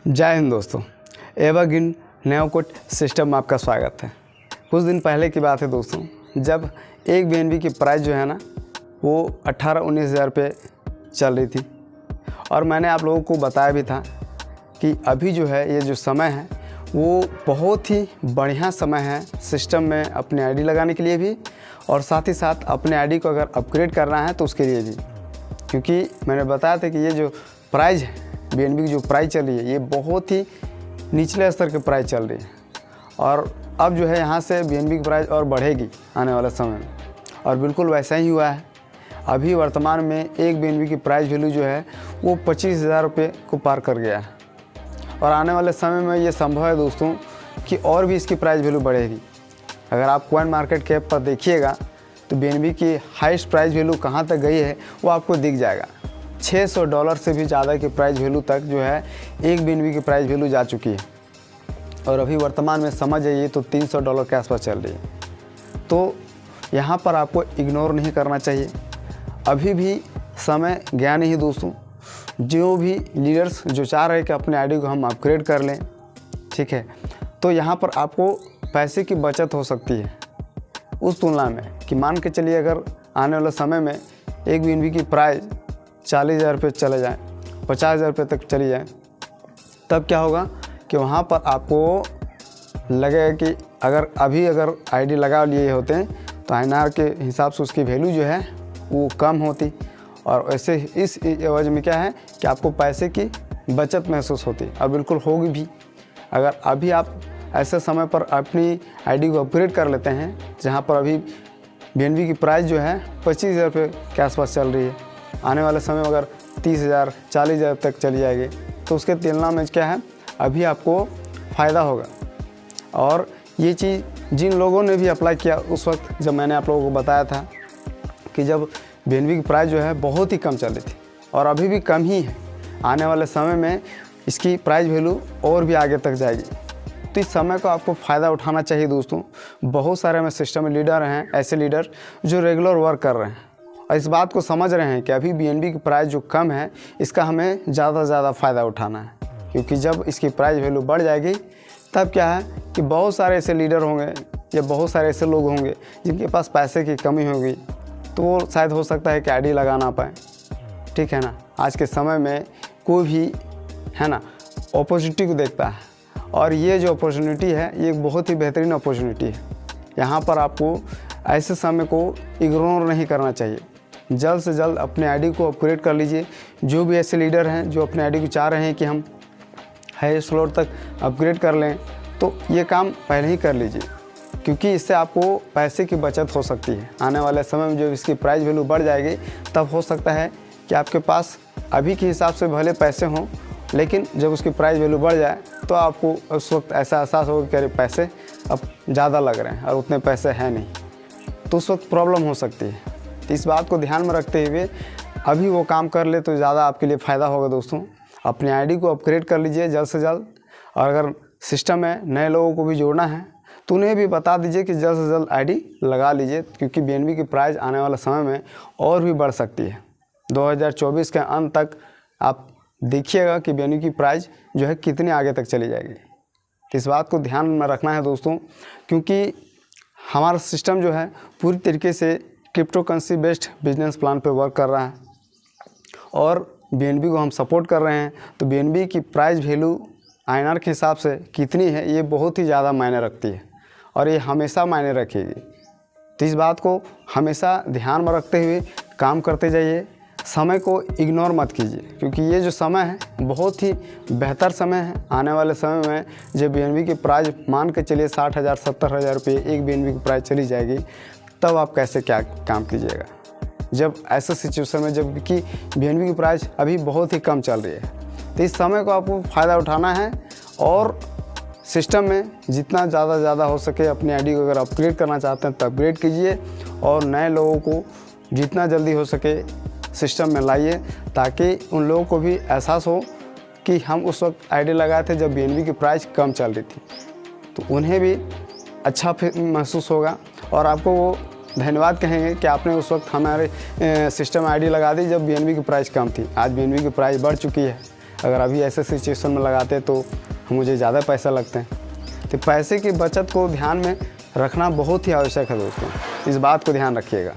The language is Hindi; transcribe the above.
जय हिंद दोस्तों, एवरग्रीन नेओकोट सिस्टम में आपका स्वागत है। कुछ दिन पहले की बात है दोस्तों, जब एक बीएनबी की प्राइस जो है ना वो 18-19 हज़ार रुपये चल रही थी और मैंने आप लोगों को बताया भी था कि अभी जो है ये जो समय है वो बहुत ही बढ़िया समय है सिस्टम में अपने आईडी लगाने के लिए भी और साथ ही साथ अपने आईडी को अगर अपग्रेड करना है तो उसके लिए भी, क्योंकि मैंने बताया था कि ये जो प्राइस है बीएनबी की जो प्राइस चल रही है ये बहुत ही निचले स्तर की प्राइस चल रही है और अब जो है यहाँ से बीएनबी की प्राइस और बढ़ेगी आने वाले समय में। और बिल्कुल वैसा ही हुआ है। अभी वर्तमान में एक बीएनबी की प्राइस वैल्यू जो है वो 25,000 रुपये को पार कर गया है और आने वाले समय में ये संभव है दोस्तों कि और भी इसकी प्राइस वैल्यू बढ़ेगी। अगर आप कॉइन मार्केट कैप पर देखिएगा तो बीएनबी की हाईएस्ट प्राइस वैल्यू कहाँ तक गई है वो आपको दिख जाएगा। $600 से भी ज़्यादा की प्राइस वैल्यू तक जो है एक बीएनबी की प्राइस वैल्यू जा चुकी है और अभी वर्तमान में समझ जाइए तो $300 के आसपास चल रही है। तो यहाँ पर आपको इग्नोर नहीं करना चाहिए। अभी भी समय गया नहीं दोस्तों। जो भी लीडर्स जो चाह रहे हैं कि अपने आईडी को हम अपग्रेड कर लें, ठीक है, तो यहाँ पर आपको पैसे की बचत हो सकती है उस तुलना में कि मान के चलिए अगर आने वाले समय में एक बीएनबी की प्राइस 40,000 रुपये चले जाएँ, 50,000 रुपये तक चली जाए, तब क्या होगा कि वहाँ पर आपको लगेगा कि अगर आईडी लगा लिए होते हैं तो आईएनआर के हिसाब से उसकी वैल्यू जो है वो कम होती और ऐसे इस एवज में क्या है कि आपको पैसे की बचत महसूस होती और बिल्कुल होगी भी। अगर अभी आप ऐसे समय पर अपनी आईडी को अपग्रेड कर लेते हैं जहाँ पर अभी बीएनबी की प्राइस जो है 25,000 रुपये के आसपास चल रही है, आने वाले समय में अगर 30,000 40,000 तक चली जाएगी तो उसके तुलना में क्या है अभी आपको फ़ायदा होगा। और ये चीज़ जिन लोगों ने भी अप्लाई किया उस वक्त जब मैंने आप लोगों को बताया था कि जब बीएनबी की प्राइस जो है बहुत ही कम चल रही थी और अभी भी कम ही है, आने वाले समय में इसकी प्राइस वैल्यू और भी आगे तक जाएगी। तो इस समय को आपको फ़ायदा उठाना चाहिए दोस्तों। बहुत सारे में सिस्टम में लीडर हैं, ऐसे लीडर जो रेगुलर वर्क कर रहे हैं और इस बात को समझ रहे हैं कि अभी बीएनबी की प्राइस जो कम है इसका हमें ज़्यादा से ज़्यादा फ़ायदा उठाना है, क्योंकि जब इसकी प्राइस वैल्यू बढ़ जाएगी तब क्या है कि बहुत सारे ऐसे लीडर होंगे या बहुत सारे ऐसे लोग होंगे जिनके पास पैसे की कमी होगी तो वो शायद हो सकता है कि आईडी लगा ना पाए, ठीक है ना। आज के समय में कोई भी है ना अपॉर्चुनिटी को देखता है और ये जो अपॉर्चुनिटी है ये एक बहुत ही बेहतरीन अपॉर्चुनिटी है। यहाँ पर आपको ऐसे समय को इग्नोर नहीं करना चाहिए। जल्द से जल्द अपने आईडी को अपग्रेड कर लीजिए। जो भी ऐसे लीडर हैं जो अपने आईडी को चाह रहे हैं कि हम हाईएस्ट फ्लोर तक अपग्रेड कर लें तो ये काम पहले ही कर लीजिए, क्योंकि इससे आपको पैसे की बचत हो सकती है। आने वाले समय में जब इसकी प्राइस वैल्यू बढ़ जाएगी तब हो सकता है कि आपके पास अभी के हिसाब से भले पैसे हों, लेकिन जब उसकी प्राइस वैल्यू बढ़ जाए तो आपको उस वक्त ऐसा एहसास होगा कि अरे पैसे अब ज़्यादा लग रहे हैं और उतने पैसे हैं नहीं, तो उस वक्त प्रॉब्लम हो सकती है। तो इस बात को ध्यान में रखते हुए अभी वो काम कर ले तो ज़्यादा आपके लिए फ़ायदा होगा दोस्तों। अपने आईडी को अपग्रेड कर लीजिए जल्द से जल्द और अगर सिस्टम में नए लोगों को भी जोड़ना है तो उन्हें भी बता दीजिए कि जल्द से जल्द आईडी लगा लीजिए, क्योंकि बीएनबी की प्राइस आने वाले समय में और भी बढ़ सकती है। 2024 के अंत तक आप देखिएगा कि बीएनबी की प्राइस जो है कितनी आगे तक चली जाएगी। इस बात को ध्यान में रखना है दोस्तों, क्योंकि हमारा सिस्टम जो है पूरी तरीके से crypto currency based business plan पे वर्क कर रहा है और बीएनबी को हम सपोर्ट कर रहे हैं। तो बीएनबी की प्राइस वैल्यू आईएनआर के हिसाब से कितनी है ये बहुत ही ज़्यादा मायने रखती है और ये हमेशा मायने रखेगी। तो इस बात को हमेशा ध्यान में रखते हुए काम करते जाइए। समय को इग्नोर मत कीजिए, क्योंकि ये जो समय है बहुत ही बेहतर समय है। आने वाले समय में जब बीएनबी की प्राइस मान के चलिए 60,000 70,000 रुपये एक बीएनबी की प्राइस चली जाएगी तब आप कैसे क्या काम कीजिएगा। जब ऐसा सिचुएशन में जब कि बीएनबी की प्राइस अभी बहुत ही कम चल रही है, तो इस समय को आपको फ़ायदा उठाना है और सिस्टम में जितना ज़्यादा हो सके अपनी आईडी को अगर अपग्रेड करना चाहते हैं तो अपग्रेड कीजिए और नए लोगों को जितना जल्दी हो सके सिस्टम में लाइए, ताकि उन लोगों को भी एहसास हो कि हम उस वक्त आईडी लगाए थे जब बीएनबी की प्राइस कम चल रही थी, तो उन्हें भी अच्छा महसूस होगा और आपको वो धन्यवाद कहेंगे कि आपने उस वक्त हमारे सिस्टम आईडी लगा दी जब बीएनबी की प्राइस कम थी। आज बीएनबी की प्राइस बढ़ चुकी है, अगर अभी ऐसे सिचुएशन में लगाते तो मुझे ज़्यादा पैसा लगते हैं। तो पैसे की बचत को ध्यान में रखना बहुत ही आवश्यक है दोस्तों, इस बात को ध्यान रखिएगा।